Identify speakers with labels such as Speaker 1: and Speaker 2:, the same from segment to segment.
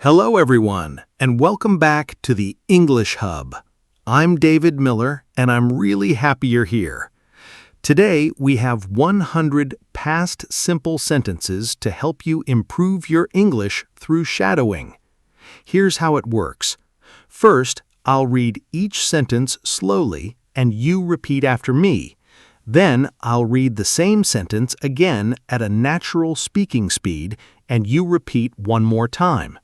Speaker 1: Hello everyone, and welcome back to the English Hub. I'm David Miller, and I'm really happy you're here. Today, we have 100 past simple sentences to help you improve your English through shadowing. Here's how it works. First, I'll read each sentence slowly, and you repeat after me. Then, I'll read the same sentence again at a natural speaking speed, and you repeat one more time.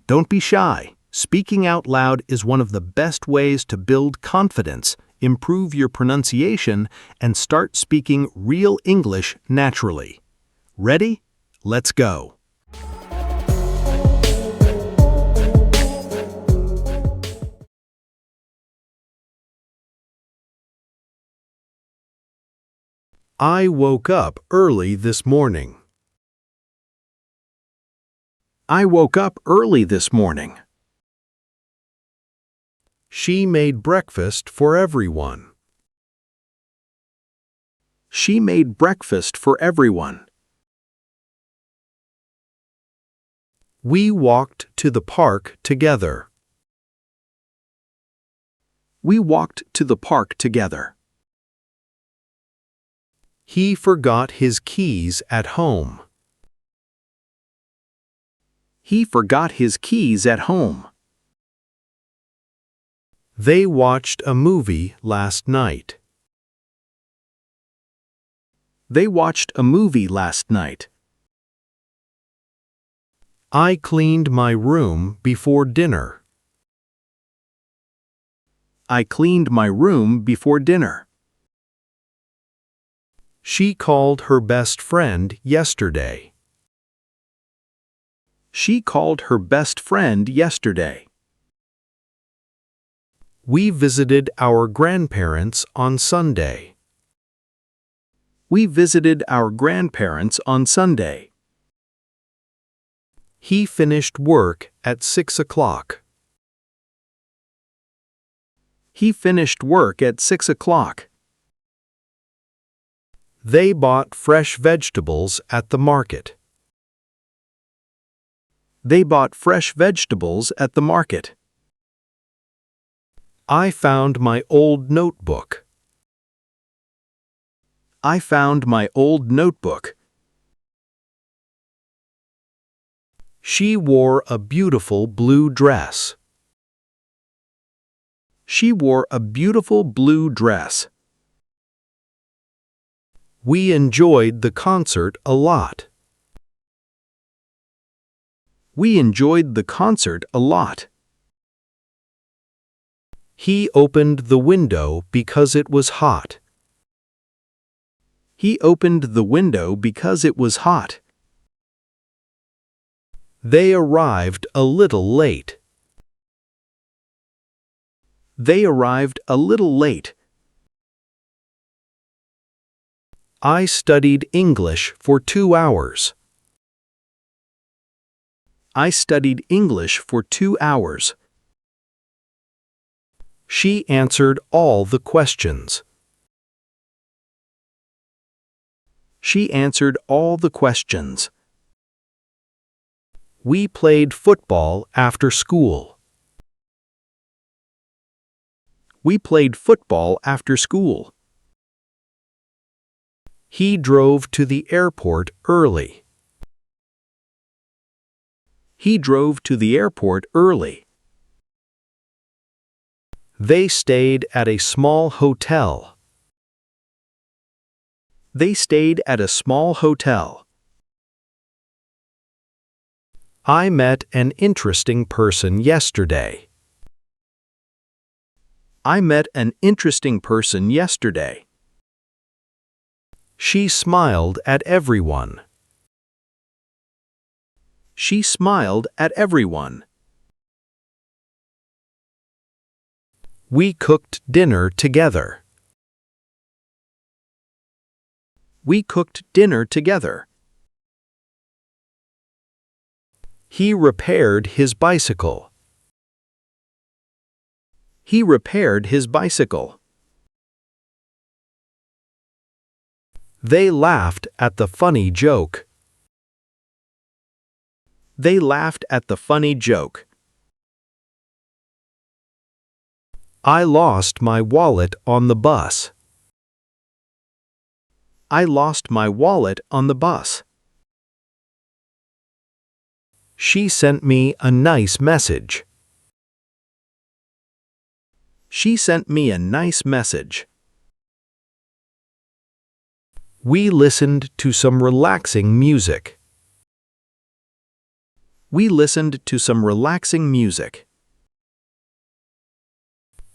Speaker 1: Don't be shy. Speaking out loud is one of the best ways to build confidence, improve your pronunciation, and start speaking real English naturally. Ready? Let's go. I woke up early this morning. I woke up early this morning. She made breakfast for everyone. She made breakfast for everyone. We walked to the park together. We walked to the park together. He forgot his keys at home. He forgot his keys at home. They watched a movie last night. They watched a movie last night. I cleaned my room before dinner. I cleaned my room before dinner. She called her best friend yesterday. She called her best friend yesterday. We visited our grandparents on Sunday. We visited our grandparents on Sunday. He finished work at 6 o'clock. He finished work at 6 o'clock. They bought fresh vegetables at the market. They bought fresh vegetables at the market. I found my old notebook. I found my old notebook. She wore a beautiful blue dress. She wore a beautiful blue dress. We enjoyed the concert a lot. We enjoyed the concert a lot. He opened the window because it was hot. He opened the window because it was hot. They arrived a little late. They arrived a little late. I studied English for 2 hours. I studied English for 2 hours. She answered all the questions. She answered all the questions. We played football after school. We played football after school. He drove to the airport early. He drove to the airport early. They stayed at a small hotel. They stayed at a small hotel. I met an interesting person yesterday. I met an interesting person yesterday. She smiled at everyone. She smiled at everyone. We cooked dinner together. We cooked dinner together. He repaired his bicycle. He repaired his bicycle. They laughed at the funny joke. They laughed at the funny joke. I lost my wallet on the bus. I lost my wallet on the bus. She sent me a nice message. She sent me a nice message. We listened to some relaxing music. We listened to some relaxing music.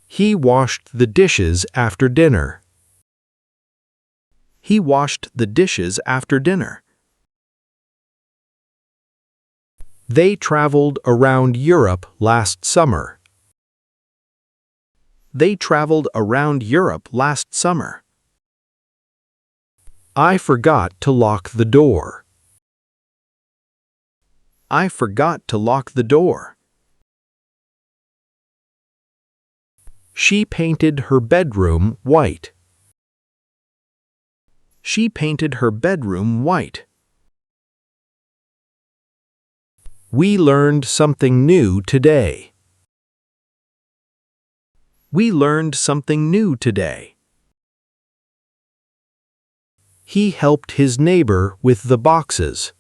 Speaker 1: He washed the dishes after dinner. He washed the dishes after dinner. They traveled around Europe last summer. They traveled around Europe last summer. I forgot to lock the door. I forgot to lock the door. She painted her bedroom white. She painted her bedroom white. We learned something new today. We learned something new today. He helped his neighbor with the boxes.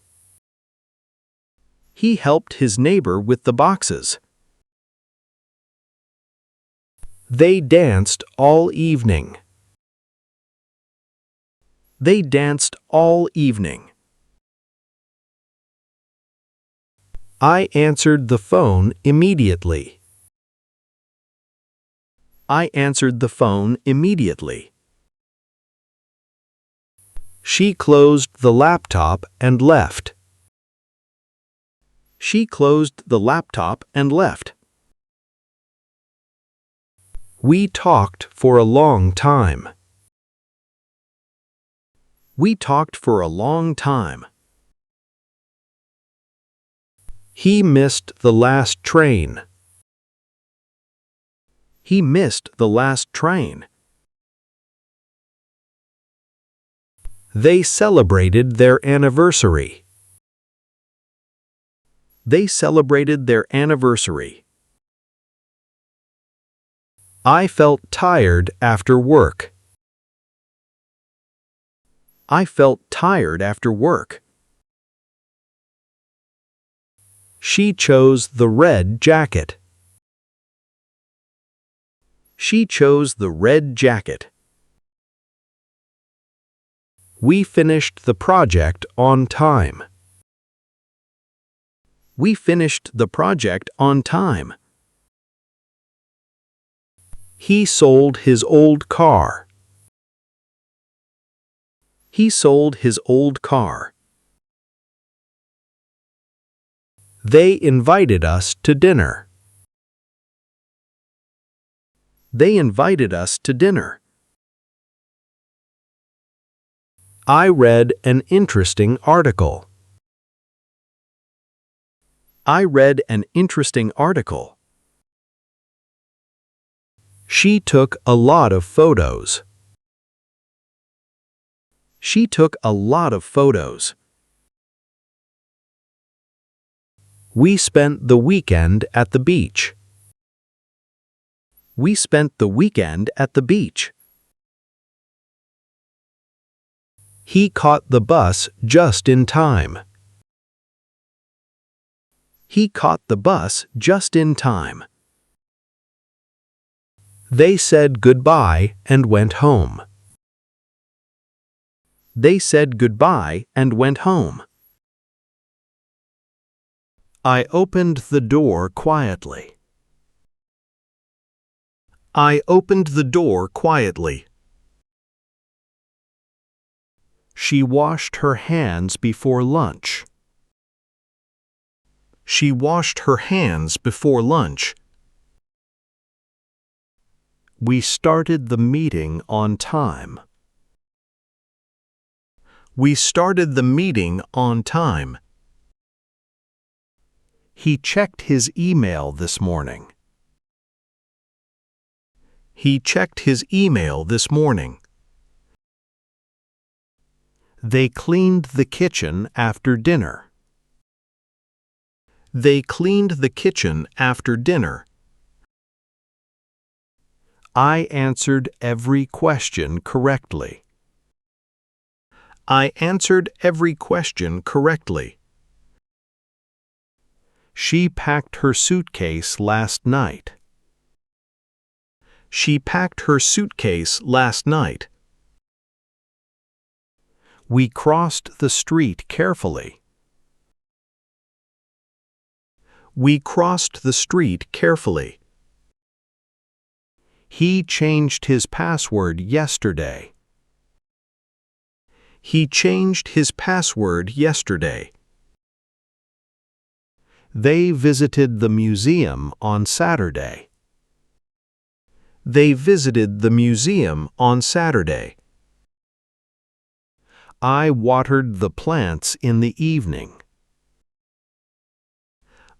Speaker 1: He helped his neighbor with the boxes. They danced all evening. They danced all evening. I answered the phone immediately. I answered the phone immediately. She closed the laptop and left. She closed the laptop and left. We talked for a long time. We talked for a long time. He missed the last train. He missed the last train. They celebrated their anniversary. They celebrated their anniversary. I felt tired after work. I felt tired after work. She chose the red jacket. She chose the red jacket. We finished the project on time. We finished the project on time. He sold his old car. He sold his old car. They invited us to dinner. They invited us to dinner. I read an interesting article. I read an interesting article. She took a lot of photos. She took a lot of photos. We spent the weekend at the beach. We spent the weekend at the beach. He caught the bus just in time. He caught the bus just in time. They said goodbye and went home. They said goodbye and went home. I opened the door quietly. I opened the door quietly. She washed her hands before lunch. She washed her hands before lunch. We started the meeting on time. We started the meeting on time. He checked his email this morning. He checked his email this morning. They cleaned the kitchen after dinner. They cleaned the kitchen after dinner. I answered every question correctly. I answered every question correctly. She packed her suitcase last night. She packed her suitcase last night. We crossed the street carefully. We crossed the street carefully. He changed his password yesterday. He changed his password yesterday. They visited the museum on Saturday. They visited the museum on Saturday. I watered the plants in the evening.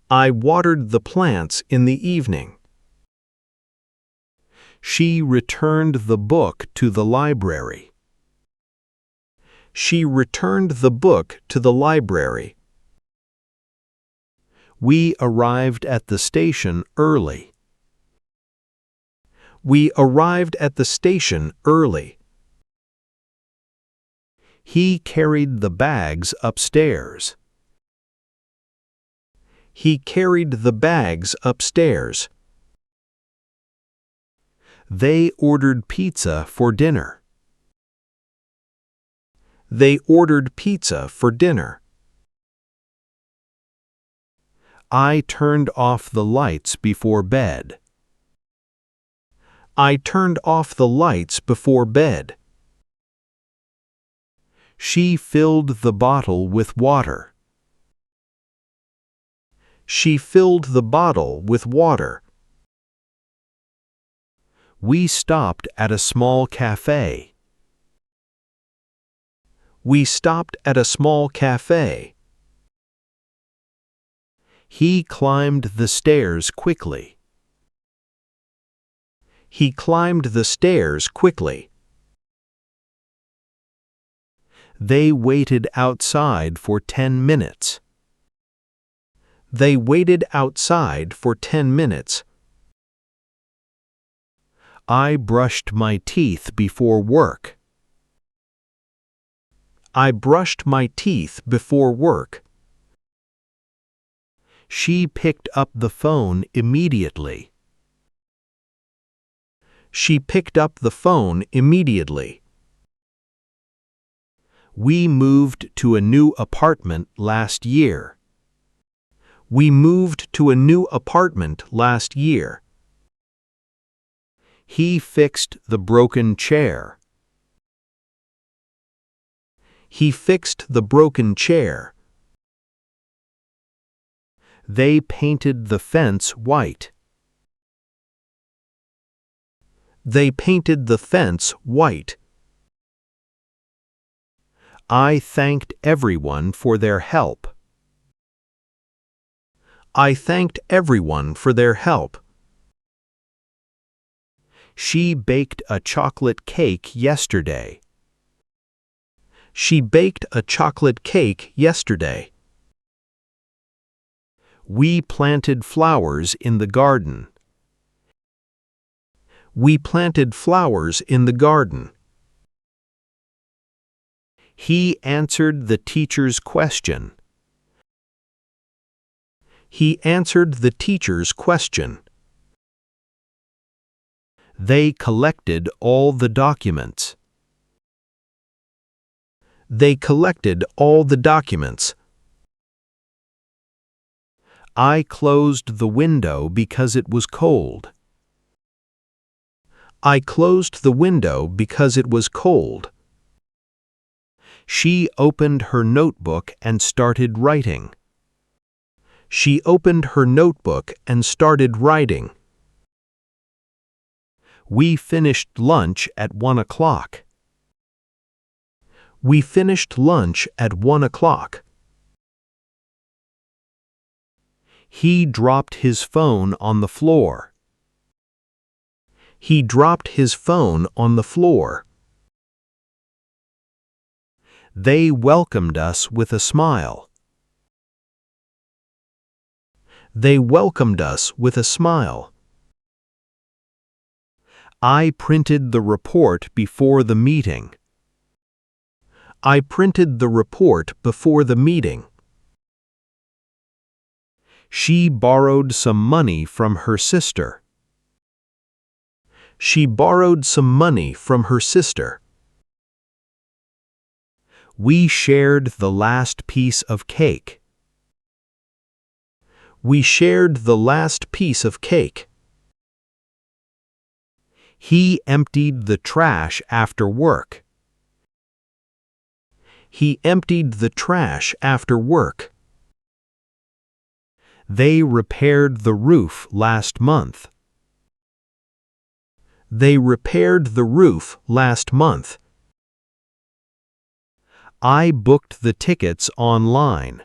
Speaker 1: I watered the plants in the evening. She returned the book to the library. She returned the book to the library. We arrived at the station early. We arrived at the station early. He carried the bags upstairs. He carried the bags upstairs. They ordered pizza for dinner. They ordered pizza for dinner. I turned off the lights before bed. I turned off the lights before bed. She filled the bottle with water. She filled the bottle with water. We stopped at a small cafe. We stopped at a small cafe. He climbed the stairs quickly. He climbed the stairs quickly. They waited outside for 10 minutes. They waited outside for 10 minutes. I brushed my teeth before work. I brushed my teeth before work. She picked up the phone immediately. She picked up the phone immediately. We moved to a new apartment last year. We moved to a new apartment last year. He fixed the broken chair. He fixed the broken chair. They painted the fence white. They painted the fence white. I thanked everyone for their help. I thanked everyone for their help. She baked a chocolate cake yesterday. She baked a chocolate cake yesterday. We planted flowers in the garden. We planted flowers in the garden. He answered the teacher's question. He answered the teacher's question. They collected all the documents. They collected all the documents. I closed the window because it was cold. I closed the window because it was cold. She opened her notebook and started writing. She opened her notebook and started writing. We finished lunch at 1 o'clock. We finished lunch at 1 o'clock. He dropped his phone on the floor. He dropped his phone on the floor. They welcomed us with a smile. They welcomed us with a smile. I printed the report before the meeting. I printed the report before the meeting. She borrowed some money from her sister. She borrowed some money from her sister. We shared the last piece of cake. We shared the last piece of cake. He emptied the trash after work. He emptied the trash after work. They repaired the roof last month. They repaired the roof last month. I booked the tickets online.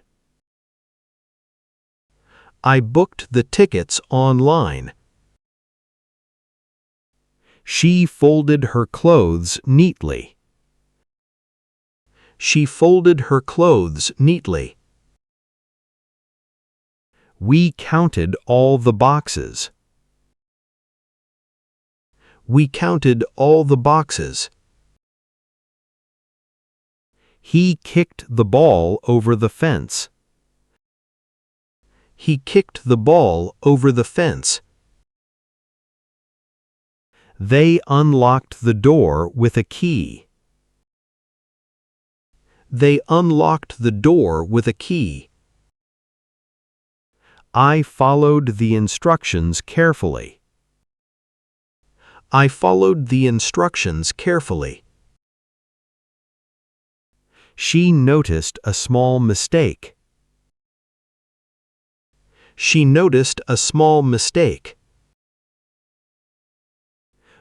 Speaker 1: I booked the tickets online. She folded her clothes neatly. She folded her clothes neatly. We counted all the boxes. We counted all the boxes. He kicked the ball over the fence. He kicked the ball over the fence. They unlocked the door with a key. They unlocked the door with a key. I followed the instructions carefully. I followed the instructions carefully. She noticed a small mistake. She noticed a small mistake.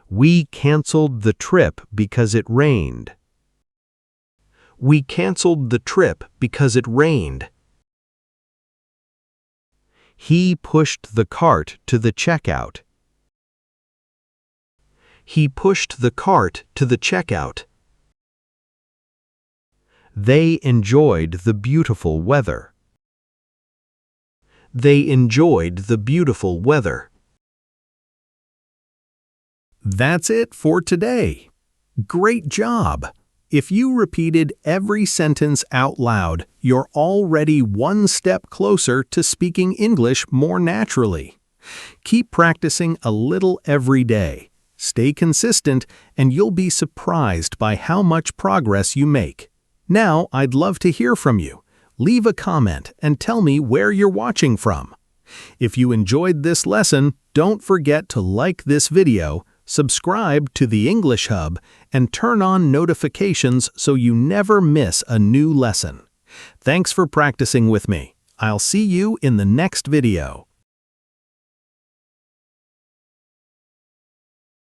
Speaker 1: We canceled the trip because it rained. We canceled the trip because it rained. He pushed the cart to the checkout. He pushed the cart to the checkout. They enjoyed the beautiful weather. They enjoyed the beautiful weather. That's it for today. Great job! If you repeated every sentence out loud, you're already one step closer to speaking English more naturally. Keep practicing a little every day. Stay consistent, and you'll be surprised by how much progress you make. Now, I'd love to hear from you. Leave a comment and tell me where you're watching from. If you enjoyed this lesson, don't forget to like this video, subscribe to the English Hub, and turn on notifications so you never miss a new lesson. Thanks for practicing with me. I'll see you in the next video.